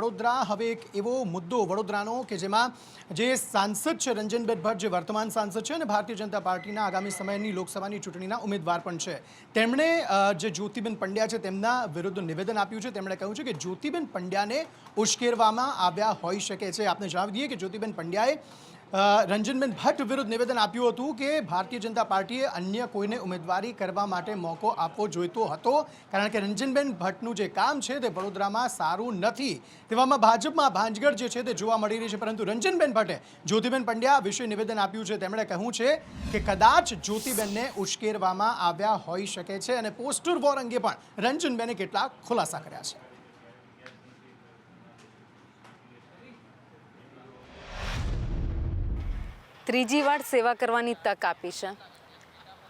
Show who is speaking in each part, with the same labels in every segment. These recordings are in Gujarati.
Speaker 1: વડોદરા હવે એક એવો મુદ્દો વડોદરાનો કે જેમાં જે સાંસદ છે રંજનબેન ભટ્ટ, જે વર્તમાન સાંસદ છે અને ભારતીય જનતા પાર્ટીના આગામી સમયની લોકસભાની ચૂંટણીના ઉમેદવાર પણ છે, તેમણે જે જ્યોતિબેન પંડ્યા છે તેમના વિરુદ્ધ નિવેદન આપ્યું છે. તેમણે કહ્યું છે કે જ્યોતિબેન પંડ્યાને ઉશ્કેરવામાં આવ્યા હોઈ શકે છે. આપને જણાવી દઈએ કે જ્યોતિબેન પંડ્યાએ રંજનબેન ભટ્ટ વિરુદ્ધ નિવેદન આપ્યું હતું કે ભારતીય જનતા પાર્ટીએ અન્ય કોઈને ઉમેદવારી કરવા માટે મોકો આપવો જોઈતો હતો, કારણ કે રંજનબેન ભટ્ટનું જે કામ છે તે વડોદરામાં સારું નથી. તેવામાં ભાજપમાં ભાંજગડ જે છે તે જોવા મળી રહી છે. પરંતુ રંજનબેન ભટ્ટે જ્યોતિબેન પંડ્યા વિશે નિવેદન આપ્યું છે. તેમણે કહ્યું છે કે કદાચ જ્યોતિબેનને ઉશ્કેરવામાં આવ્યા હોઈ શકે છે અને પોસ્ટર વોર અંગે પણ રંજનબેને કેટલાક ખુલાસા કર્યા છે.
Speaker 2: ત્રીજી વાર સેવા કરવાની તક આપી છે.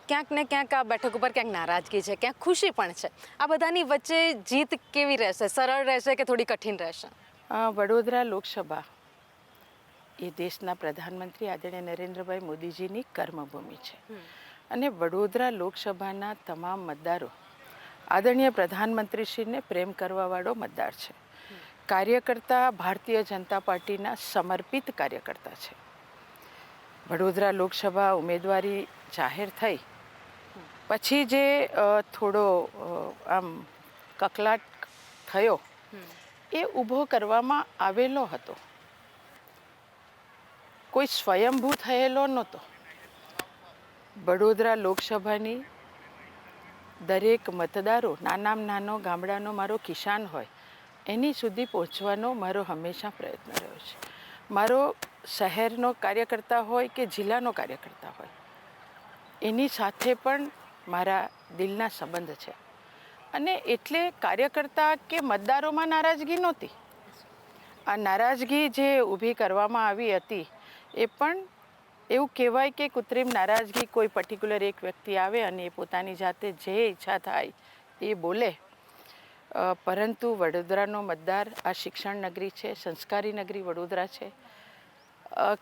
Speaker 2: ક્યાંક ને ક્યાંક આ બેઠક ઉપર ક્યાંક નારાજગી છે, ક્યાંક ખુશી પણ છે. આ બધાની વચ્ચે જીત કેવી રહેશે? સરળ રહેશે કે થોડી કઠિન રહેશે?
Speaker 3: વડોદરા લોકસભા એ દેશના પ્રધાનમંત્રી આદરણીય નરેન્દ્રભાઈ મોદીજીની કર્મભૂમિ છે અને વડોદરા લોકસભાના તમામ મતદારો આદરણીય પ્રધાનમંત્રીશ્રીને પ્રેમ કરવાવાળો મતદાર છે. કાર્યકર્તા ભારતીય જનતા પાર્ટીના સમર્પિત કાર્યકર્તા છે. વડોદરા લોકસભા ઉમેદવારી જાહેર થઈ પછી જે થોડો આમ કકળાટ થયો એ ઊભો કરવામાં આવેલો હતો, કોઈ સ્વયંભૂ થયેલો નહોતો. વડોદરા લોકસભાની દરેક મતદારો, નાનામાં નાનો ગામડાનો મારો કિસાન હોય એની સુધી પહોંચવાનો મારો હંમેશા પ્રયત્ન રહ્યો છે. મારો શહેરનો કાર્યકર્તા હોય કે જિલ્લાનો કાર્યકર્તા હોય એની સાથે પણ મારા દિલના સંબંધ છે અને એટલે કાર્યકર્તા કે મતદારોમાં નારાજગી નહોતી. આ નારાજગી જે ઊભી કરવામાં આવી હતી એ પણ એવું કહેવાય કે કૃત્રિમ નારાજગી, કોઈ પર્ટિક્યુલર એક વ્યક્તિ આવે અને એ પોતાની જાતે જે ઈચ્છા થાય એ બોલે. પરંતુ વડોદરાનો મતદાર આ શિક્ષણ નગરી છે, સંસ્કારી નગરી વડોદરા છે,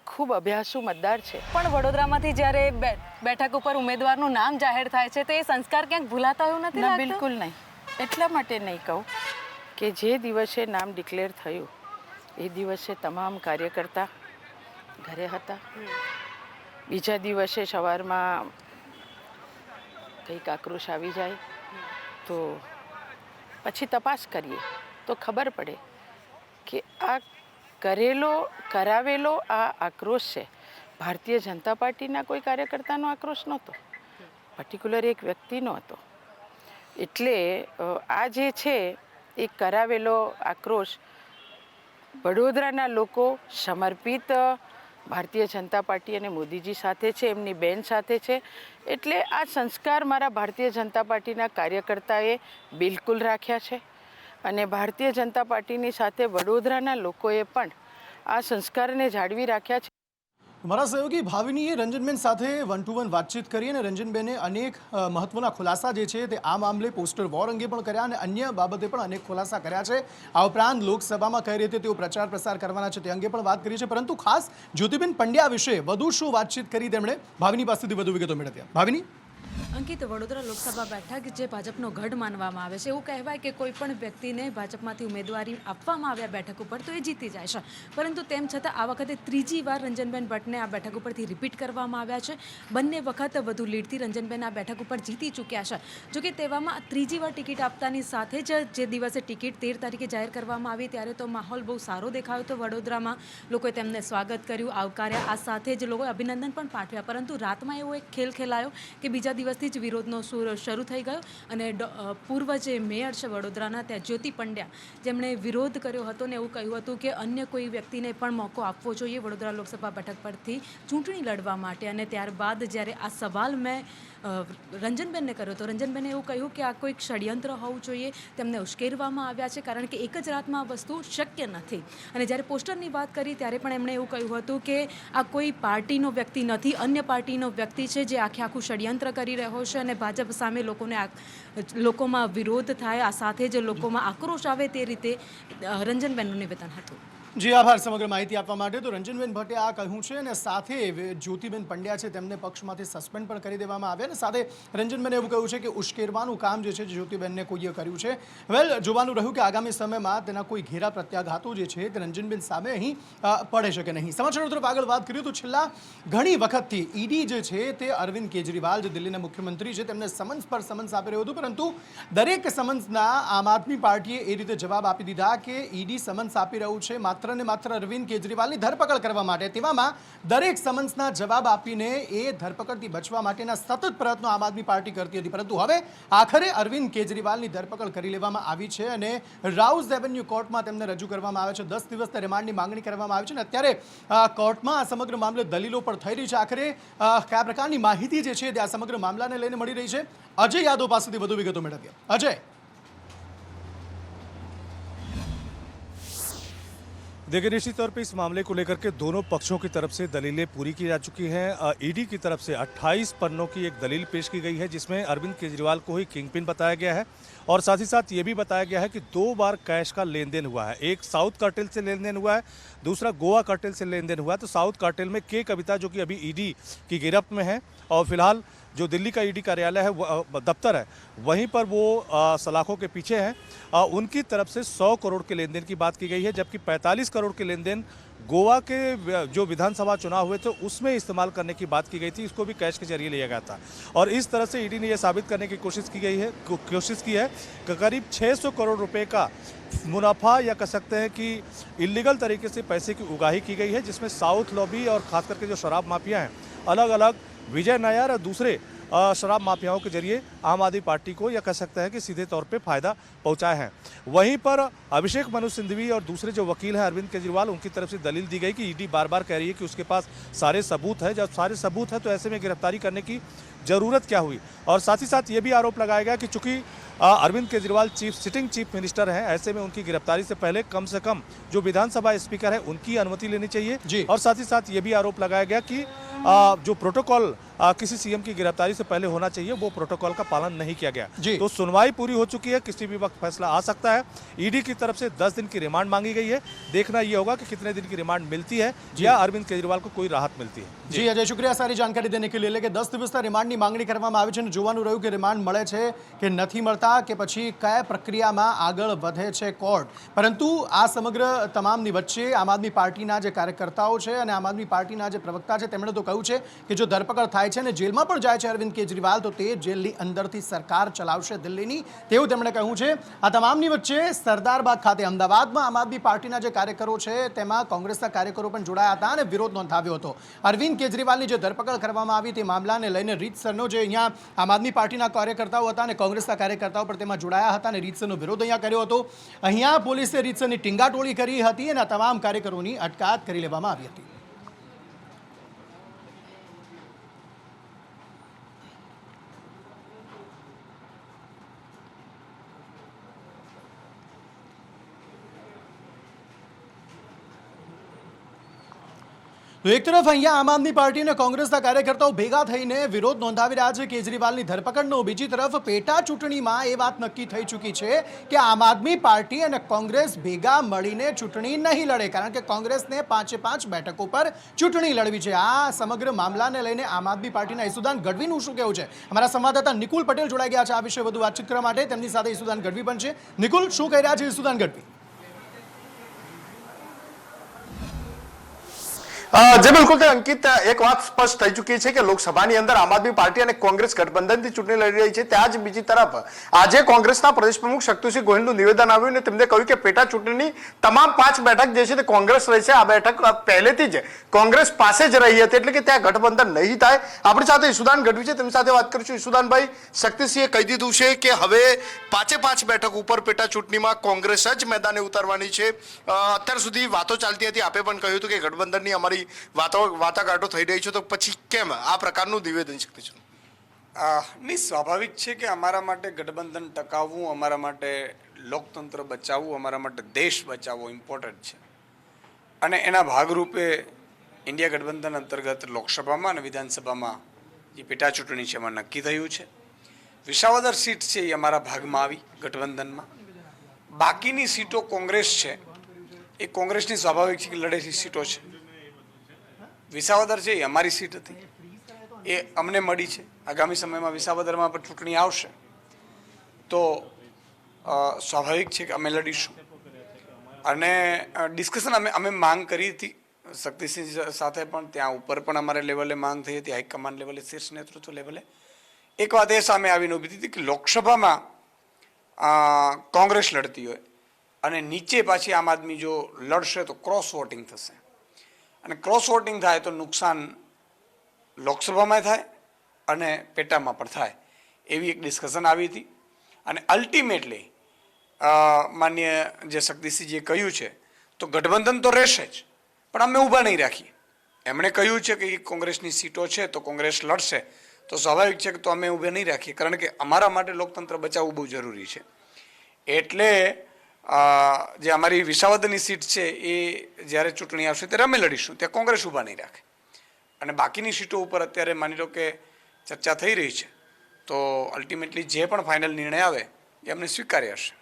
Speaker 3: ખૂબ અભ્યાસુ મતદાર છે.
Speaker 2: પણ વડોદરામાંથી જ્યારે બેઠક ઉપર ઉમેદવારનું નામ જાહેર થાય છે તો એ સંસ્કાર ક્યાંક ભૂલાતા એવું નથી લાગતું?
Speaker 3: બિલકુલ નહીં. એટલા માટે નહીં કહું કે જે દિવસે નામ ડિક્લેર થયું એ દિવસે તમામ કાર્યકર્તા ઘરે હતા. બીજા દિવસે સવારમાં કંઈક આક્રોશ આવી જાય તો પછી તપાસ કરીએ તો ખબર પડે કે આ કરાવેલો આ આક્રોશ છે ભારતીય જનતા પાર્ટીના કોઈ કાર્યકર્તાનો આક્રોશ નહોતો, પર્ટિક્યુલર એક વ્યક્તિનો હતો. એટલે આ જે છે એ કરાવેલો આક્રોશ વડોદરાના લોકો સમર્પિત ભારતીય જનતા પાર્ટી અને મોદીજી સાથે છે, એમની બેન સાથે છે. એટલે આ સંસ્કાર મારા ભારતીય જનતા પાર્ટીના કાર્યકર્તાએ બિલકુલ રાખ્યા છે અને ભારતીય જનતા પાર્ટીની સાથે વડોદરાના લોકોએ પણ આ સંસ્કારને જાળવી રાખ્યા છે.
Speaker 1: મારા સહયોગી ભાવિનીએ રંજનબેન સાથે 1 to 1 વાતચીત કરી અને રંજનબેને અનેક મહત્વના ખુલાસા જે છે તે આ મામલે પોસ્ટર વોર અંગે પણ કર્યા અને અન્ય બાબતે પણ અનેક ખુલાસા કર્યા છે. આ ઉપરાંત લોકસભામાં કઈ રીતે તેઓ પ્રચાર પ્રસાર કરવાના છે તે અંગે પણ વાત કરી છે. પરંતુ ખાસ જ્યોતિબેન પંડ્યા વિશે વધુ શું વાતચીત કરી તેમણે, ભાવિની પાસેથી વધુ વિગતો મેળવ્યા. ભાવિની.
Speaker 4: અંકિત, વડોદરા લોકસભા બેઠક જે ભાજપનો ગઢ માનવામાં આવે છે, એવું કહેવાય કે કોઈ પણ વ્યક્તિને ભાજપમાંથી ઉમેદવારી આપવામાં આવ્યા બેઠક ઉપર તો એ જીતી જાય છે. પરંતુ તેમ છતાં આ વખતે ત્રીજી વાર રંજનબેન ભટ્ટને આ બેઠક ઉપરથી રિપીટ કરવામાં આવ્યા છે. બંને વખત વધુ લીડથી રંજનબેન આ બેઠક ઉપર જીતી ચૂક્યા છે. જોકે તેવામાં ત્રીજી વાર ટિકિટ આપતાની સાથે જ જે દિવસે ટિકિટ 13 તારીખે જાહેર કરવામાં આવી ત્યારે તો માહોલ બહુ સારો દેખાયો હતો વડોદરામાં. લોકોએ તેમને સ્વાગત કર્યું, આવકાર્યા, આ સાથે જ લોકોએ અભિનંદન પણ પાઠવ્યા. પરંતુ રાતમાં એવો એક ખેલ ખેલાયો કે બીજા દિવસથી જ વિરોધનો સૂર શરૂ થઈ ગયો અને પૂર્વ જે મેયર છે વડોદરાના ત્યાં જ્યોતિ પંડ્યા, જેમણે વિરોધ કર્યો હતો ને એવું કહ્યું હતું કે અન્ય કોઈ વ્યક્તિને પણ મોકો આપવો જોઈએ વડોદરા લોકસભા બેઠક પરથી ચૂંટણી લડવા માટે. અને ત્યારબાદ જ્યારે આ સવાલ મેં રંજનબેનને કર્યો તો રંજનબેને એવું કહ્યું કે આ કોઈક ષડયંત્ર હોવું જોઈએ, તેમને ઉશ્કેરવામાં આવ્યા છે કારણ કે એક જ રાતમાં આ વસ્તુ શક્ય નથી. અને જ્યારે પોસ્ટરની વાત કરી ત્યારે પણ એમણે એવું કહ્યું હતું કે આ કોઈ પાર્ટીનો વ્યક્તિ નથી, અન્ય પાર્ટીનો વ્યક્તિ છે જે આખું ષડયંત્ર કરી રહ્યો છે અને ભાજપ સામે લોકોમાં વિરોધ થાય, આ સાથે જ લોકોમાં આક્રોશ આવે તે રીતે રંજનબેનનું નિવેદન હતું.
Speaker 1: જી આભાર સમગ્ર માહિતી આપવા માટે. તો રંજનબેન ભટ્ટે આ કહ્યું છે અને સાથે જ્યોતિબેન પંડ્યા છે તેમને પક્ષમાંથી સસ્પેન્ડ પણ કરી દેવામાં આવ્યા અને સાથે રંજનબેને એવું કહ્યું છે કે ઉશ્કેરવાનું કામ જે છે જ્યોતિબેનને કોઈએ કર્યું છે. વેલ, જોવાનું રહ્યું કે આગામી સમયમાં તેના કોઈ ઘેરા પ્રત્યાઘાતો જે છે તે રંજનબેન સામે અહીં પડે છે કે નહીં. સમાચારો તરફ આગળ વાત કરીએ તો છેલ્લા ઘણી વખતથી ઈડી જે છે તે અરવિંદ કેજરીવાલ જે દિલ્હીના મુખ્યમંત્રી છે તેમને સમન્સ પર સમન્સ આપી રહ્યું હતું, પરંતુ દરેક સમન્સના આમ આદમી પાર્ટીએ એ રીતે જવાબ આપી દીધા કે ઈડી સમન્સ આપી રહ્યું છે માત્ર ને માત્ર અરવિંદ કેજરીવાલની ધરપકડ કરવા માટે. તેવામાં દરેક સમન્સના જવાબ આપીને એ ધરપકડથી બચવા માટેના સતત પ્રયત્નો આમ આદમી પાર્ટી કરતી હતી, પરંતુ હવે આખરે અરવિંદ કેજરીવાલની ધરપકડ કરી લેવામાં આવી છે અને રાઉઝ એવન્યુ કોર્ટમાં તેમને રજૂ કરવામાં આવે છે. 10 દિવસના રિમાન્ડની માંગણી કરવામાં આવી છે અને અત્યારે કોર્ટમાં આ સમગ્ર મામલે દલીલો પણ થઈ રહી છે. આખરે કયા પ્રકારની માહિતી જે છે તે આ સમગ્ર મામલાને લઈને મળી રહી છે, અજય યાદવ પાસેથી વધુ વિગતો મેળવીએ. અજય.
Speaker 5: देखिए, निश्चित तौर पे इस मामले को लेकर के दोनों पक्षों की तरफ से दलीलें पूरी की जा चुकी हैं. ईडी की तरफ से 28 पन्नों की एक दलील पेश की गई है जिसमें अरविंद केजरीवाल को ही किंगपिन बताया गया है और साथ ही साथ ये भी बताया गया है कि 2 बार कैश का लेन देन हुआ है. एक साउथ कार्टेल से लेन देन हुआ है, दूसरा गोवा कार्टेल से लेन देन हुआ है. तो साउथ कार्टेल में के कविता जो कि अभी ईडी की गिरफ्त में है और फिलहाल जो दिल्ली का ईडी कार्यालय है दफ्तर है वहीं पर वो सलाखों के पीछे हैं. उनकी तरफ से 100 करोड़ के लेन देन की बात की गई है, जबकि 45 करोड़ के लेन देन गोवा के जो विधानसभा चुनाव हुए थे उसमें इस्तेमाल करने की बात की गई थी. इसको भी कैश के जरिए लिया गया था और इस तरह से ईडी ने यह साबित करने की कोशिश की है कि करीब 600 करोड़ रुपए का मुनाफा या कह सकते हैं कि इलीगल तरीके से पैसे की उगाही की गई है, जिसमें साउथ लॉबी और खास करके जो शराब माफिया हैं अलग अलग विजय नायर और दूसरे शराब माफियाओं के जरिए आम आदमी पार्टी को या कह सकते हैं कि सीधे तौर पे फायदा पहुंचाए हैं. वहीं पर अभिषेक मनु सिंघवी और दूसरे जो वकील हैं अरविंद केजरीवाल, उनकी तरफ से दलील दी गई कि ईडी बार बार कह रही है कि उसके पास सारे सबूत हैं. जब सारे सबूत हैं तो ऐसे में गिरफ्तारी करने की ज़रूरत क्या हुई. और साथ ही साथ ये भी आरोप लगाया गया कि चूंकि Arvind Kejriwal sitting chief minister हैं, ऐसे में उनकी गिरफ्तारी से कम जो विधानसभा स्पीकर है उनकी अनुमति लेनी चाहिए. और साथ ही साथ ये भी आरोप लगाया गया कि जो प्रोटोकॉल किसी सीएम की गिरफ्तारी से पहले होना चाहिए वो प्रोटोकॉल का पालन नहीं किया गया. तो सुनवाई पूरी हो चुकी है, किसी भी वक्त फैसला आ सकता है. ईडी की तरफ से 10 दिन की रिमांड मांगी गई है. देखना ये होगा कि कितने दिन की रिमांड मिलती है या अरविंद केजरीवाल को कोई राहत मिलती है.
Speaker 1: જી અજય, શુક્રિયા સારી જાણકારી દેને કે लिए કે 10 દિવસના રિમાન્ડની માંગણી કરવામાં આવી છે અને જોવાનું રહ્યું કે રિમાન્ડ મળે છે કે નથી મળતા કે પછી કયા પ્રક્રિયામાં આગળ વધે છે કોર્ટ. પરંતુ આ સમગ્ર તમામની વચ્ચે આમ આદમી પાર્ટીના જે કાર્યકર્તાઓ છે અને આમ આદમી પાર્ટીના જે પ્રવક્તા છે તેમણે તો કહ્યું છે કે જો ધરપકડ થાય છે અને જેલમાં પણ જાય છે અરવિંદ કેજરીવાલ તો તે જેલની અંદરથી સરકાર ચલાવશે દિલ્હીની, તેવું તેમણે કહ્યું છે. આ તમામની વચ્ચે સરદારબાગ ખાતે અમદાવાદમાં આમ આદમી પાર્ટીના જે કાર્યકરો છે તેમાં કોંગ્રેસના કાર્યકરો પણ જોડાયા હતા અને વિરોધ નોંધાવ્યો હતો. અરવિંદ કેજરીવાલની જે ધરપકડ કરવામાં આવી તે મામલાને લઈને રીતસરનો જે અહીંયા આમ આદમી પાર્ટીના કાર્યકર્તાઓ હતા અને કોંગ્રેસના કાર્યકર્તાઓ પણ તેમાં જોડાયા હતા અને રીતસરનો વિરોધ અહીંયા કર્યો હતો. અહીંયા પોલીસે રીતસરની ટીંગાટોળી કરી હતી અને આ તમામ કાર્યકરોની અટકાયત કરી લેવામાં આવી હતી. તો એક તરફ અહીંયા આમ આદમી પાર્ટી અને કોંગ્રેસના કાર્યકર્તાઓ ભેગા થઈને વિરોધ નોંધાવી રહ્યા છે કેજરીવાલની ધરપકડનો. બીજી તરફ પેટા ચૂંટણીમાં એ વાત નક્કી થઈ ચૂકી છે કે આમ આદમી પાર્ટી અને કોંગ્રેસ ભેગા મળીને ચૂંટણી નહીં લડે, કારણ કે કોંગ્રેસને 5 બેઠકો પર ચૂંટણી લડવી છે. આ સમગ્ર મામલાને લઈને આમ આદમી પાર્ટીના ઈસુદાન ગઢવીનું શું કહેવું છે? અમારા સંવાદદાતા નિકુલ પટેલ જોડાઈ ગયા છે આ વિશે વધુ વાતચીત કરવા માટે. તેમની સાથે ઈસુદાન ગઢવી પણ છે. નિકુલ, શું કહી રહ્યા છે ઈસુદાન ગઢવી?
Speaker 6: જે બિલકુલ અંકિત, એક વાત સ્પષ્ટ થઈ ચૂકી છે કે લોકસભાની અંદર આમ આદમી પાર્ટી અને કોંગ્રેસ ગઠબંધનથી ચૂંટણી લડી રહી છે. ત્યાં જ બીજી તરફ આજે કોંગ્રેસના પ્રદેશ પ્રમુખ શક્તિસિંહ ગોહિલનું નિવેદન આવ્યું અને તેમને કહ્યું કે પેટા ચૂંટણીની તમામ 5 બેઠક જે છે તે કોંગ્રેસ રહેશે. આ બેઠક પહેલેથી જ કોંગ્રેસ પાસે જ રહી હતી, એટલે કે ત્યાં ગઠબંધન નહીં થાય. આપણી સાથે ઈસુદાન ગઢવી છે, તેમની સાથે વાત કરીશું. ઈસુદાનભાઈ, શક્તિસિંહે કહી દીધું છે કે હવે 5 બેઠક ઉપર પેટા ચૂંટણીમાં કોંગ્રેસ જ મેદાને ઉતારવાની છે. અત્યાર સુધી વાતો ચાલતી હતી, આપે પણ કહ્યું હતું કે ગઠબંધનની અમારી વાટાઘાટો થઈ રહી છે, તો પછી કેમ આ પ્રકારનું નિવેદન શક્તિ છે?
Speaker 7: નહીં, સ્વાભાવિક છે કે અમારા માટે ગઠબંધન ટકાવવું, અમારા માટે લોકતંત્ર બચાવવું, અમારા માટે દેશ બચાવવો ઇમ્પોર્ટન્ટ છે. અને એના ભાગરૂપે ઇન્ડિયા ગઠબંધન અંતર્ગત લોકસભામાં અને વિધાનસભામાં જે પેટા ચૂંટણી છે એમાં નક્કી થયું છે. વિસાવદર સીટ છે એ અમારા ભાગમાં આવી ગઠબંધનમાં. બાકીની સીટો કોંગ્રેસ છે એ કોંગ્રેસની સ્વાભાવિક છે કે લડેલી સીટો છે. વિસાવદર છે એ અમારી સીટ હતી, એ અમને મળી છે. આગામી સમયમાં વિસાવદરમાં પણ ચૂંટણી આવશે તો સ્વાભાવિક છે કે અમે લડીશું. અને ડિસ્કશન અમે માંગ કરી હતી શક્તિસિંહ સાથે પણ, ત્યાં ઉપર પણ અમારે લેવલે માંગ થઈ હતી, હાઈકમાન્ડ લેવલે, શીર્ષ નેતૃત્વ લેવલે. એક વાત એ સામે આવીને ઊભી હતી કે લોકસભામાં કોંગ્રેસ લડતી હોય અને નીચે પાછી આમ આદમી જો લડશે તો ક્રોસ વોટિંગ થશે, અને ક્રોસ વોટિંગ થાય તો નુકસાન લોકસભામાં થાય અને પેટામાં પણ થાય, એવી એક ડિસ્કશન આવી હતી. અને અલ્ટિમેટલી માન્ય જે શક્તિસિંહજીએ કહ્યું છે તો ગઠબંધન તો રહેશે જ, પણ અમે ઊભા નહીં રાખીએ. એમણે કહ્યું છે કે કોંગ્રેસની સીટો છે તો કોંગ્રેસ લડશે, તો સ્વાભાવિક છે કે તો અમે ઊભા નહીં રાખીએ, કારણ કે અમારા માટે લોકતંત્ર બચાવવું બહુ જરૂરી છે. એટલે જે અમારી વિસાવદરની સીટ છે એ જ્યારે ચૂંટણી આવશે ત્યારે અમે લડીશું, ત્યાં કોંગ્રેસ ઊભા નહીં રાખે. અને બાકીની સીટો ઉપર અત્યારે માની લો કે ચર્ચા થઈ રહી છે, તો અલ્ટિમેટલી જે પણ ફાઇનલ નિર્ણય આવે એ અમને સ્વીકાર્ય હશે.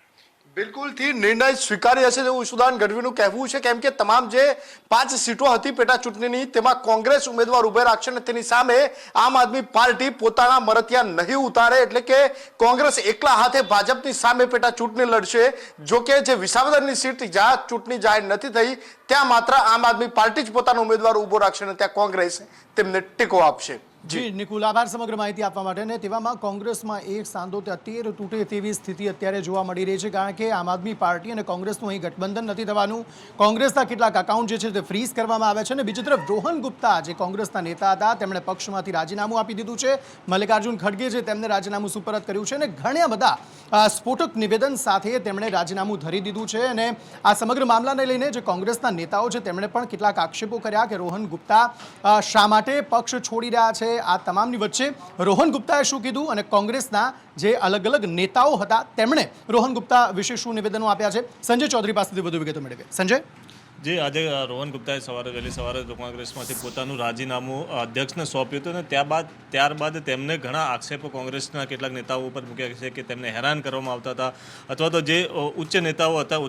Speaker 6: બિલકુલથી નિર્ણય સ્વીકાર્ય હશે તેવું ઈશુદાન ગઢવીનું કહેવું છે, કેમ કે તમામ જે 5 સીટો હતી પેટા ચૂંટણીની તેમાં કોંગ્રેસ ઉમેદવાર ઉભે રાખશે અને તેની સામે આમ આદમી પાર્ટી પોતાના મરતિયા નહીં ઉતારે, એટલે કે કોંગ્રેસ એકલા હાથે ભાજપની સામે પેટા ચૂંટણી લડશે. જો કે જે વિસાવદરની સીટ જ્યાં ચૂંટણી જાહેર નથી થઈ ત્યાં માત્ર આમ આદમી પાર્ટી જ પોતાનો ઉમેદવાર ઉભો રાખશે અને ત્યાં કોંગ્રેસ તેમને ટેકો આપશે.
Speaker 1: જી નિકુલ, આભાર સમગ્ર માહિતી આપવા માટે. ને તેવામાં કોંગ્રેસમાં એક સાંધો ત્યાં 13 તૂટે તેવી સ્થિતિ અત્યારે જોવા મળી રહી છે, કારણ કે આમ આદમી પાર્ટી અને કોંગ્રેસનું અહીં ગઠબંધન નથી થવાનું. કોંગ્રેસના કેટલાક અકાઉન્ટ જે છે તે ફ્રીઝ કરવામાં આવે છે. અને બીજી તરફ રોહન ગુપ્તા જે કોંગ્રેસના નેતા હતા તેમણે પક્ષમાંથી રાજીનામું આપી દીધું છે. મલ્લિકાર્જુન ખડગે છે તેમને રાજીનામું સુપરત કર્યું છે અને ઘણા બધા સ્ફોટક નિવેદન સાથે તેમણે રાજીનામું ધરી દીધું છે. અને આ સમગ્ર મામલાને લઈને જે કોંગ્રેસના નેતાઓ છે તેમણે પણ કેટલાક આક્ષેપો કર્યા કે રોહન ગુપ્તા શા માટે પક્ષ છોડી રહ્યા છે. આ તમામની વચ્ચે રોહન ગુપ્તાએ શું કીધું અને કોંગ્રેસના જે અલગ અલગ નેતાઓ હતા તેમણે રોહન ગુપ્તા વિશે શું નિવેદનો આપ્યા છે, સંજય ચૌધરી પાસેથી વધુ વિગતો મેળવીએ. સંજય.
Speaker 8: જે આજે રોહન ગુપ્તાએ વહેલી સવારે કોંગ્રેસમાંથી પોતાનું રાજીનામું અધ્યક્ષને સોંપ્યું હતું અને ત્યારબાદ તેમને ઘણા આક્ષેપો કોંગ્રેસના કેટલાક નેતાઓ ઉપર મૂક્યા છે કે તેમને હેરાન કરવામાં આવતા હતા, અથવા તો જે ઉચ્ચ નેતાઓ હતા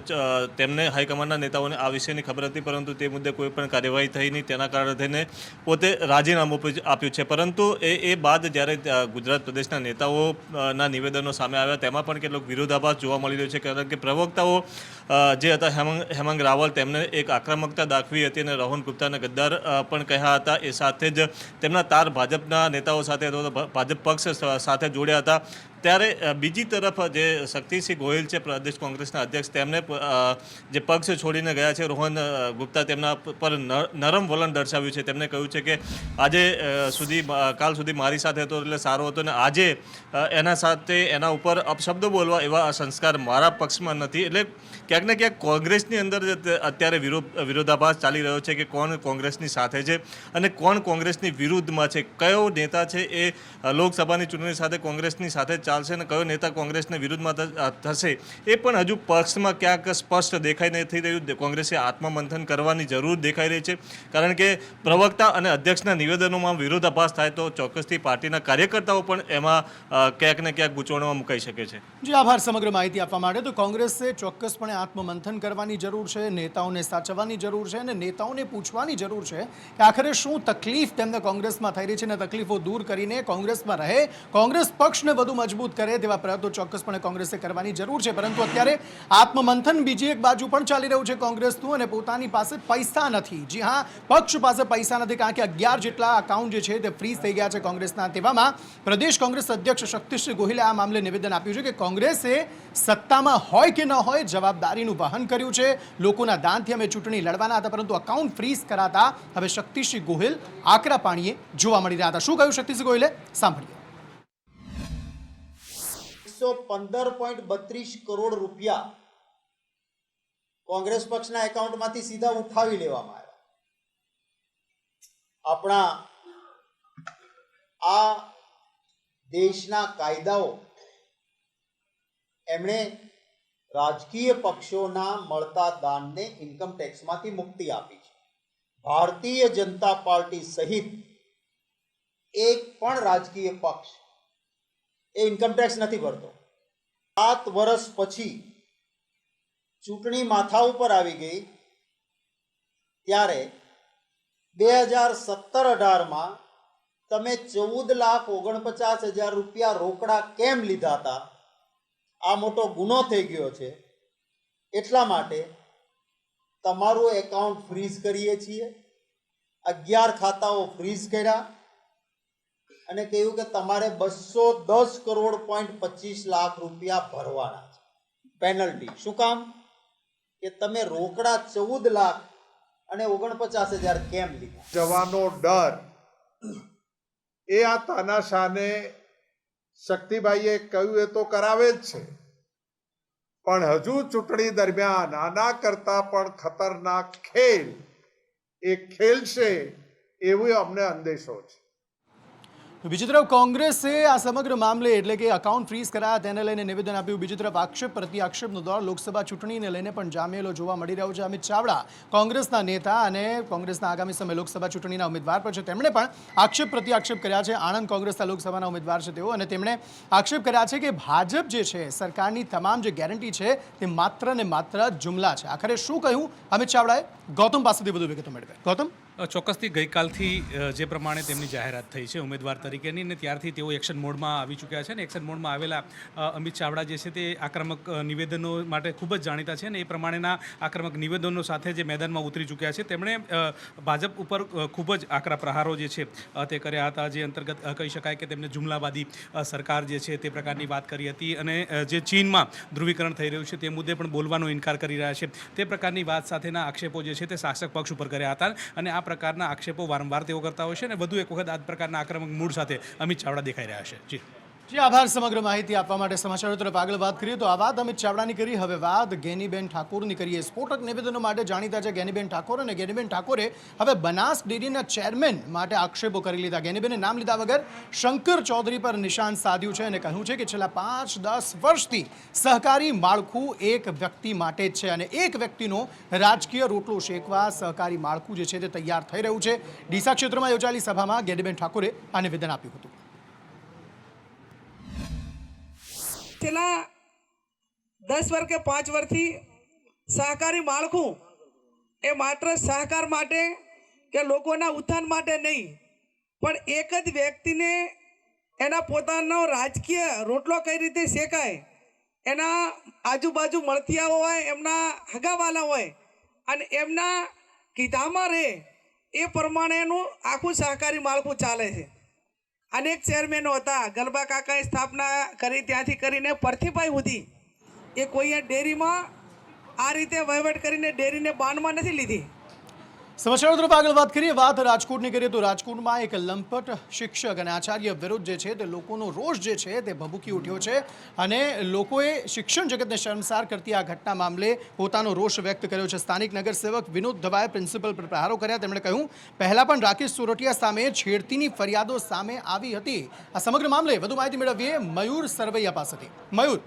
Speaker 8: તેમને હાઈકમાન્ડના નેતાઓને આ વિષયની ખબર હતી, પરંતુ તે મુદ્દે કોઈ પણ કાર્યવાહી થઈ નહીં, તેના કારણે થઈને પોતે રાજીનામું આપ્યું છે. પરંતુ એ બાદ જ્યારે ગુજરાત પ્રદેશના નેતાઓના નિવેદનો સામે આવ્યા તેમાં પણ કેટલોક વિરોધાભાસ જોવા મળી રહ્યો છે, કારણ કે પ્રવક્તાઓ જે હતા હેમાંગ રાવલ તેમને એક આક્રમકતા દાખવી હતી અને રોહન ગુપ્તાને ગદ્દાર પણ કહ્યા હતા. એ સાથે જ તેમના તાર ભાજપના નેતાઓ સાથે અથવા ભાજપ પક્ષ સાથે જોડ્યા હતા. ત્યારે બીજી તરફ જે શક્તિસિંહ ગોહિલ છે પ્રદેશ કોંગ્રેસના અધ્યક્ષ, તેમને જે પક્ષ છોડીને ગયા છે રોહન ગુપ્તા, તેમના પર નરમ વલણ દર્શાવ્યું છે. તેમણે કહ્યું છે કે કાલ સુધી મારી સાથે હતો એટલે સારો હતો, અને આજે એના સાથે એના ઉપર અપશબ્દો બોલવા એવા સંસ્કાર મારા પક્ષમાં નથી. એટલે ક્યાંક ને ક્યાંક કોંગ્રેસની અંદર અત્યારે વિરોધાભાસ ચાલી રહ્યો છે કે કોણ કોંગ્રેસની સાથે છે અને કોણ કોંગ્રેસની વિરુદ્ધમાં છે. કયો નેતા છે એ લોકસભાની ચૂંટણી સાથે કોંગ્રેસની સાથે ચાલશે અને કયો નેતા કોંગ્રેસને વિરુદ્ધમાં થશે એ પણ હજુ પક્ષમાં ક્યાંક સ્પષ્ટ દેખાઈ નથી રહ્યું. કોંગ્રેસે આત્મમંથન કરવાની જરૂર દેખાઈ રહી છે, કારણ કે પ્રવક્તા અને અધ્યક્ષના નિવેદનોમાં વિરોધાભાસ થાય તો ચોક્કસથી પાર્ટીના કાર્યકર્તાઓ પણ એમાં ક્યાંક ને ક્યાંક ગૂંચવણમાં મુકાઈ શકે છે.
Speaker 1: જી આભાર સમગ્ર માહિતી આપવા માટે. તો કોંગ્રેસે ચોક્કસપણે આત્મમંથન કરવાની જરૂર છે, નેતાઓને સાચવવાની જરૂર છે અને નેતાઓને પૂછવાની જરૂર છે કે આખરે શું તકલીફ તેમને કોંગ્રેસમાં થઈ રહી છે અને તકલીફો દૂર કરીને કોંગ્રેસમાં રહે, કોંગ્રેસ પક્ષને વધુ મજબૂત કરે તેવા પ્રયત્નો ચોક્કસપણે કોંગ્રેસે કરવાની જરૂર છે. પરંતુ અત્યારે આત્મમંથન બીજી એક બાજુ પણ ચાલી રહ્યું છે કોંગ્રેસનું, અને પોતાની પાસે પૈસા નથી. જી હા, પક્ષ પાસે પૈસા નથી, કારણ કે 11 જેટલા અકાઉન્ટ જે છે તે ફ્રીઝ થઈ ગયા છે કોંગ્રેસના. તેવામાં પ્રદેશ કોંગ્રેસ અધ્યક્ષ શક્તિસિંહ ગોહિલે આ મામલે નિવેદન આપ્યું છે કે કોંગ્રેસે સત્તામાં હોય કે ન હોય જવાબદારીનું વહન કર્યું છે. લોકોના દાનથી અમે ચૂંટણી લડવાના હતા, પરંતુ અકાઉન્ટ ફ્રીઝ કરાતા હવે શક્તિસિંહ ગોહિલ આકરા પાણીએ જોવા મળી રહ્યા હતા. શું કહ્યું શક્તિસિંહ ગોહિલે, સાંભળીએ.
Speaker 9: 115.32 કરોડ રૂપિયા કોંગ્રેસ પક્ષના એકાઉન્ટમાંથી સીધા ઉઠાવી લેવામાં આવ્યા. આપણા આ દેશના કાયદાઓ એમણે રાજકીય પક્ષોના મળતા દાનને ઇન્કમ ટેક્સમાંથી મુક્તિ આપી છે. ભારતીય જનતા પાર્ટી સહિત એક પણ રાજકીય પક્ષ એ ઇન્કમ ટેક્સ નથી ભરતો. 7 વર્ષ પછી ચૂંટણી માથા ઉપર આવી ગઈ ત્યારે 2017-18માં તમે 14,49,000 રૂપિયા રોકડા કેમ લીધા હતા? આ મોટો ગુનો થઈ ગયો છે. એટલા માટે તમારું એકાઉન્ટ ફ્રીઝ કરીએ છીએ. 11 ખાતાઓ ફ્રીઝ કર્યા અને કહ્યું કે તમારે 210 કરોડ 25 લાખ રૂપિયા ભરવાના છે પેનલ્ટી. શું કામ? કે તમે રોકડા 14 લાખ અને 49,000 કેમ લીધા?
Speaker 10: જવાનો ડર એ આ તાનાશાહને શક્તિભાઈએ કહ્યું એ તો કરાવે જ છે, પણ હજુ ચૂંટણી દરમિયાન આના કરતા પણ ખતરનાક ખેલ એ ખેલશે એવો અમને અંદેશો છે.
Speaker 1: બીજી તરફ કોંગ્રેસે આ સમગ્ર મામલે એટલે કે અકાઉન્ટ ફ્રીઝ કરાયા તેને લઈને નિવેદન આપ્યું. બીજી તરફ આક્ષેપ પ્રતિ આક્ષેપનો દોર લોકસભા ચૂંટણીને લઈને પણ જામેલો જોવા મળી રહ્યો છે. અમિત ચાવડા કોંગ્રેસના નેતા અને કોંગ્રેસના આગામી સમય લોકસભા ચૂંટણીના ઉમેદવાર પર છે. તેમણે પણ આક્ષેપ પ્રતિ આક્ષેપ કર્યા છે. આણંદ કોંગ્રેસના લોકસભાના ઉમેદવાર છે તેઓ, અને તેમણે આક્ષેપ કર્યા છે કે ભાજપ જે છે સરકારની તમામ જે ગેરંટી છે તે માત્ર ને માત્ર જુમલા છે. આખરે શું કહ્યું અમિત ચાવડાએ? ગૌતમ પાસેથી વધુ વિગતો મેળવે. ગૌતમ,
Speaker 11: ચોક્કસથી ગઈકાલથી જે પ્રમાણે તેમની જાહેરાત થઈ છે ઉમેદવાર તરીકેની, ને ત્યારથી તેઓ એક્શન મોડમાં આવી ચૂક્યા છે. ને એક્શન મોડમાં આવેલા અમિત ચાવડા જે છે તે આક્રમક નિવેદનો માટે ખૂબ જ જાણીતા છે, અને એ પ્રમાણેના આક્રમક નિવેદનો સાથે જે મેદાનમાં ઉતરી ચૂક્યા છે. તેમણે ભાજપ ઉપર ખૂબ જ આકરા પ્રહારો જે છે તે કર્યા હતા, જે અંતર્ગત કહી શકાય કે તેમને જુમલાવાદી સરકાર જે છે તે પ્રકારની વાત કરી હતી, અને જે ચીનમાં ધ્રુવીકરણ થઈ રહ્યું છે તે મુદ્દે પણ બોલવાનો ઇનકાર કરી રહ્યા છે તે પ્રકારની વાત સાથેના આક્ષેપો જે છે તે શાસક પક્ષ ઉપર કર્યા હતા. અને આ પ્રકારના આક્ષેપો વારંવાર તેઓ કરતા હોય છે, અને વધુ એક વખત આ પ્રકારના આક્રમક મૂડ સાથે અમિત ચાવડા દેખાઈ રહ્યા છે.
Speaker 1: જી આભાર સમગ્ર માહિતી આપવા માટે. સમાચારો તરફ આગળ વાત કરીએ તો આ વાત અમિત ચાવડાની કરી. હવે વાત ગેનીબેન ઠાકોરની કરીએ. સ્ફોટક નિવેદનો માટે જાણીતા છે ગેનીબેન ઠાકોર, અને ગેનીબેન ઠાકોરે હવે બનાસ ડેરીના ચેરમેન માટે આક્ષેપો કરી લીધા. ગેનીબેને નામ લીધા વગર શંકર ચૌધરી પર નિશાન સાધ્યું છે અને કહ્યું છે કે છેલ્લા 5-10 વર્ષથી સહકારી માળખું એક વ્યક્તિ માટે જ છે, અને એક વ્યક્તિનો રાજકીય રોટલો શેકવા સહકારી માળખું જે છે તે તૈયાર થઈ રહ્યું છે. ડીસા ક્ષેત્રમાં યોજાયેલી સભામાં ગેનીબેન ઠાકોરે આ નિવેદન આપ્યું હતું.
Speaker 12: છેલ્લા 10 વર્ષ કે 5 વર્ષથી સહકારી માળખું એ માત્ર સહકાર માટે કે લોકોના ઉત્થાન માટે નહીં, પણ એક જ વ્યક્તિને એના પોતાનો રાજકીય રોટલો કઈ રીતે શેકાય, એના આજુબાજુ મળતિયાઓ હોય, એમના હગાવાલા હોય, અને એમના કીધામાં રહે એ પ્રમાણેનું આખું સહકારી માળખું ચાલે છે. અનેક ચેરમેનો હતા. ગલબા કાકાએ સ્થાપના કરી ત્યાંથી કરીને પરથીભાઈ સુધી એ કોઈએ ડેરીમાં આ રીતે વહીવટ કરીને ડેરીને બાનમાં નથી લીધી.
Speaker 1: સમાચારો તરફ આગળ વાત કરીએ. વાત રાજકોટની કરીએ તો રાજકોટમાં એક લંપટ શિક્ષક અને આચાર્ય વિરુદ્ધ જે છે તે લોકોનો રોષ જે છે તે ભભૂકી ઉઠ્યો છે, અને લોકોએ શિક્ષણ જગતને શર્મસાર કરતી આ ઘટના મામલે પોતાનો રોષ વ્યક્ત કર્યો છે. સ્થાનિક નગરસેવક વિનોદ ધવાએ પ્રિન્સિપલ પર પ્રહારો કર્યા. તેમણે કહ્યું પહેલા પણ રાકેશ સોરઠિયા સામે છેડતીની ફરિયાદો સામે આવી હતી. આ સમગ્ર મામલે વધુ માહિતી મેળવીએ મયુર સરવૈયા પાસેથી. મયુર,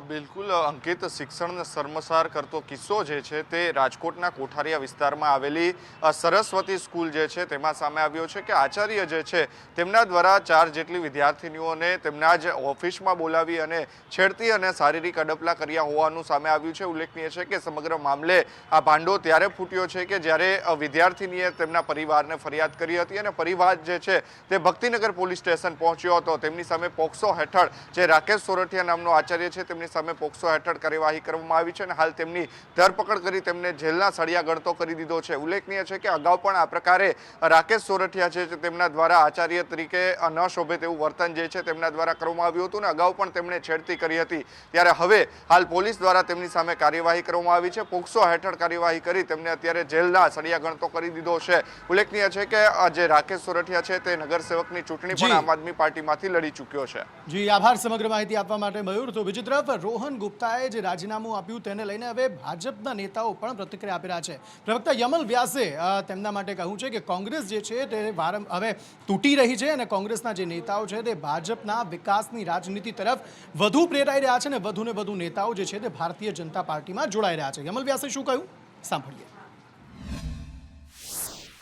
Speaker 6: બિલકુલ અંકિત, શિક્ષણને શર્મસાર કરતો કિસ્સો જે છે તે રાજકોટના કોઠારિયા વિસ્તારમાં આવેલી સરસ્વતી સ્કૂલ જે છે તેમાં સામે આવ્યો છે કે આચાર્ય જે છે તેમના દ્વારા 4 જેટલી વિદ્યાર્થીનીઓને તેમના જ ઓફિસમાં બોલાવી અને છેડતી અને શારીરિક અડપલા કર્યા હોવાનું સામે આવ્યું છે. ઉલ્લેખનીય છે કે સમગ્ર મામલે આ ભાંડો ત્યારે ફૂટ્યો છે કે જ્યારે વિદ્યાર્થીનીએ તેમના પરિવારને ફરિયાદ કરી હતી, અને પરિવાર જે છે તે ભક્તિનગર પોલીસ સ્ટેશન પહોંચ્યો હતો. તેમની સામે પોક્સો હેઠળ જે રાકેશ સોરઠિયા નામનો આચાર્ય છે તેમની સામે પોક્સો હેઠળ કાર્યવાહી કરવામાં આવી છે, અને હાલ તેમની ધરપકડ કરી તેમને જેલના સળિયા ગળતો કરી દીધો છે. ઉલ્લેખનીય છે કે અગાઉ પણ આ પ્રકારે રાકેશ સોરઠિયા છે તેમના દ્વારા આચાર્ય તરીકે ન શોભે તેવું વર્તન જે છે તેમના દ્વારા કરવામાં આવ્યું હતું, અને અગાઉ પણ તેમણે છેડતી કરી હતી. ત્યારે હવે હાલ પોલીસ દ્વારા તેમની સામે કાર્યવાહી કરવામાં આવી છે. પોક્સો હેઠળ કાર્યવાહી કરી તેમને અત્યારે જેલના સળિયા ગળતો કરી દીધો છે. ઉલ્લેખનીય છે કે જે રાકેશ સોરઠિયા છે તે નગરસેવકની ચૂંટણી પણ આમ આદમી પાર્ટીમાંથી લડી ચૂક્યો છે.
Speaker 1: જી આભાર સમગ્ર માહિતી આપવા માટે મયુર. તો બીજી તરફ રોહન ગુપ્તાએ જે રાજીનામું આપ્યું તેને લઈને હવે ભાજપના નેતાઓ પણ પ્રતિક્રિયા આપી રહ્યા છે. પ્રવક્તા યમલ વ્યાસે તેમના માટે કહ્યું છે કે કોંગ્રેસ જે છે તે હવે તૂટી રહી છે, અને કોંગ્રેસના જે નેતાઓ છે તે ભાજપના વિકાસની રાજનીતિ તરફ વધુ પ્રેરાઈ રહ્યા છે, અને વધુ ને વધુ નેતાઓ જે છે તે ભારતીય જનતા પાર્ટીમાં જોડાઈ રહ્યા છે. યમલ વ્યાસે શું કહ્યું સાંભળીએ.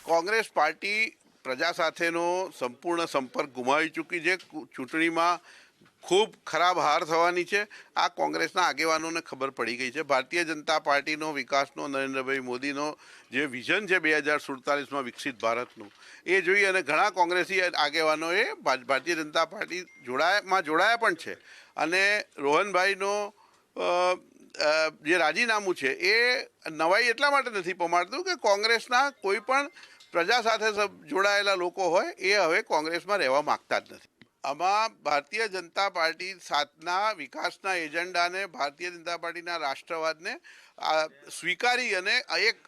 Speaker 13: કોંગ્રેસ પાર્ટી પ્રજા સાથેનો સંપૂર્ણ સંપર્ક ગુમાવી ચૂકી છે. ચૂંટણીમાં ખૂબ ખરાબ હાર થવાની છે. આ કોંગ્રેસના આગેવાનોને ખબર પડી ગઈ છે. ભારતીય જનતા પાર્ટીનો વિકાસનો, નરેન્દ્રભાઈ મોદીનો જે વિઝન છે 2047માં વિકસિત ભારતનું, એ જોઈ અને ઘણા કોંગ્રેસી આગેવાનોએ ભારતીય જનતા પાર્ટી જોડાયા પણ છે. અને રોહનભાઈનો જે રાજીનામું છે એ નવાઈ એટલા માટે નથી પમાડતું કે કોંગ્રેસના કોઈ પણ પ્રજા સાથે જોડાયેલા લોકો હોય એ હવે કોંગ્રેસમાં રહેવા માગતા જ નથી. આમાં ભારતીય જનતા પાર્ટી સાથના વિકાસના એજન્ડાને, ભારતીય જનતા પાર્ટીના રાષ્ટ્રવાદને સ્વીકારી અને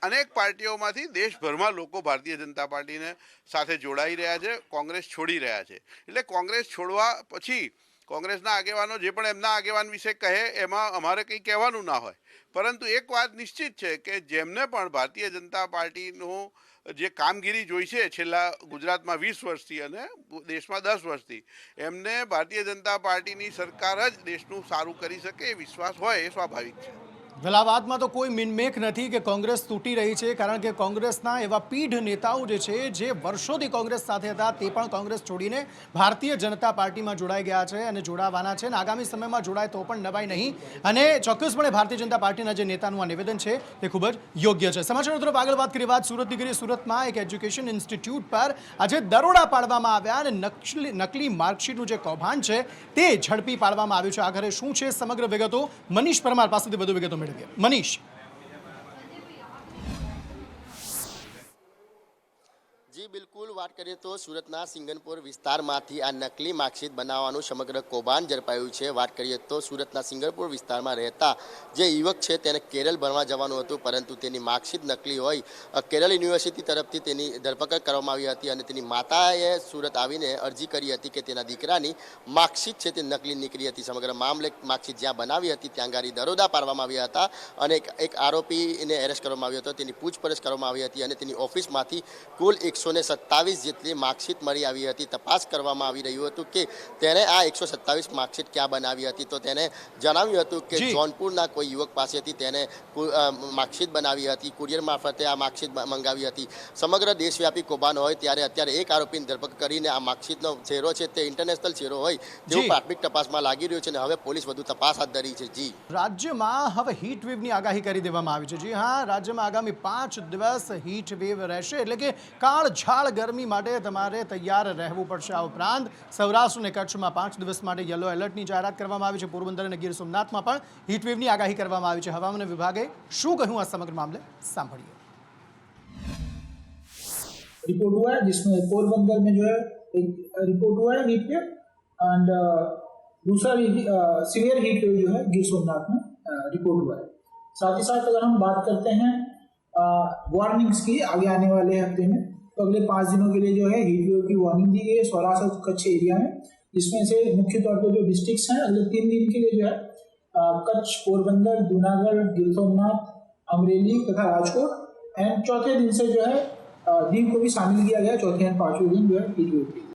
Speaker 13: અનેક પાર્ટીઓમાંથી દેશભરમાં લોકો ભારતીય જનતા પાર્ટીને સાથે જોડાઈ રહ્યા છે, કોંગ્રેસ છોડી રહ્યા છે. એટલે કોંગ્રેસ છોડવા પછી કોંગ્રેસના આગેવાનો જે પણ એમના આગેવાન વિશે કહે એમાં અમારે કંઈ કહેવાનું ના હોય. પરંતુ એક વાત નિશ્ચિત છે કે જેમને પણ ભારતીય જનતા પાર્ટીનું જે કામગીરી જોઈ છે છેલ્લા ગુજરાતમાં 20 વર્ષથી અને દેશમાં 10 વર્ષથી, એમને ભારતીય જનતા પાર્ટીની સરકાર જ દેશનું સારું કરી શકે એ વિશ્વાસ હોય એ સ્વાભાવિક છે.
Speaker 1: વેલ, આ વાતમાં તો કોઈ મિનમેક નથી કે કોંગ્રેસ તૂટી રહી છે, કારણ કે કોંગ્રેસના એવા પીઢ નેતાઓ જે છે, જે વર્ષોથી કોંગ્રેસ સાથે હતા, તે પણ કોંગ્રેસ છોડીને ભારતીય જનતા પાર્ટીમાં જોડાઈ ગયા છે અને જોડાવાના છે અને આગામી સમયમાં જોડાય તો પણ નવાઈ નહીં. અને ચોક્કસપણે ભારતીય જનતા પાર્ટીના જે નેતાનું આ નિવેદન છે તે ખૂબ જ યોગ્ય છે. સમાચાર તરફ આગળ વાત કરીએ. વાત સુરતની કરીએ. સુરતમાં એક એજ્યુકેશન ઇન્સ્ટિટ્યૂટ પર આજે દરોડા પાડવામાં આવ્યા અને નકલી માર્કશીટનું જે કૌભાંડ છે તે ઝડપી પાડવામાં આવ્યું છે. આખરે શું છે સમગ્ર વિગતો? મનીષ પરમાર પાસેથી વધુ વિગતો મેળવીએ. મનીષ.
Speaker 14: જી બિલકુલ, વાત કરીએ તો સુરતના સિંગનપુર વિસ્તારમાંથી આ નકલી માર્કશીટ બનાવવાનું સમગ્ર કૌભાંડ ઝડપાયું છે. વાત કરીએ તો સુરતના સિંગનપુર વિસ્તારમાં રહેતા જે યુવક છે તેને કેરળ ભણવા જવાનું હતું, પરંતુ તેની માર્કશીટ નકલી હોય કેરળ યુનિવર્સિટી તરફથી તેની ધરપકડ કરવામાં આવી હતી અને તેની માતાએ સુરત આવીને અરજી કરી હતી કે તેના દીકરાની માર્કશીટ છે તે નકલી નીકળી હતી. સમગ્ર મામલે માર્કશીટ જ્યાં બનાવી હતી ત્યાં ગાડી દરોડા પાડવામાં આવ્યા હતા અને એક આરોપીને એરેસ્ટ કરવામાં આવ્યો હતો. તેની પૂછપરછ કરવામાં આવી હતી અને તેની ઓફિસમાંથી કુલ 127 જેટલી માર્કશીટ મળી આવી હતી. તપાસ કરવામાં આવી રહ્યું હતું કે તેણે આ 127 માર્કશીટ ક્યાં બનાવી હતી. તો તેને જણાવ્યું હતું કે જોનપુરના કોઈ યુવક પાસેથી તેને માર્કશીટ બનાવી હતી, કુરિયર મારફતે આ માર્કશીટ મંગાવી હતી. સમગ્ર દેશવ્યાપી કૌભાંડ હોય ત્યારે અત્યારે એક આરોપીની ધરપકડ કરીને આ માર્કશીટનો ચહેરો છે તે ઇન્ટરનેશનલ ચહેરો હોય તેવું પ્રાથમિક તપાસમાં લાગી રહ્યું છે અને હવે પોલીસ વધુ તપાસ હાથ ધરી છે. જી,
Speaker 1: રાજ્યમાં હવે હીટ વેવની આગાહી કરી દેવામાં આવી છે. જી હા, રાજ્યમાં આગામી 5 દિવસ હીટ વેવ રહેશે, એટલે કે કાળઝાળ ગરમી માટે તમારે તૈયાર રહેવું પડશે. આ ઉપરાંત સૌરાષ્ટ્ર અને કચ્છમાં 5 દિવસ માટે યલો એલર્ટની જાહેરાત કરવામાં આવી છે. પોરબંદર અને ગીર સોમનાથમાં પણ હીટવેવની આગાહી કરવામાં આવી છે. હવામાન વિભાગે શું કહ્યું આ સમગ્ર મામલે સાંભળીએ.
Speaker 15: रिपोर्ट हुआ है जिसमें पोरबंदर में जो है एक रिपोर्ट हुआ है हीट वेव एंड दूसरा सीवियर हीट वेव जो है गिर सोमनाथ में रिपोर्ट हुआ है. साथ ही साथ अगर हम बात करते हैं वार्निंग्स की आगे आने वाले हफ्ते में, तो अगले 5 दिनों के लिए जो है हीट वेव की वार्निंग दी गई है सौराष्ट्र और कच्छ एरिया में, जिसमें से मुख्य तौर पर जो डिस्ट्रिक्ट्स हैं अगले 3 दिन के लिए जो है कच्छ, पोरबंदर, जूनागढ़, गिर सोमनाथ, अमरेली तथा राजकोट, एंड चौथे दिन से जो है दीव को भी शामिल किया गया. चौथे एंड 5वें दिन जो है हीट वेव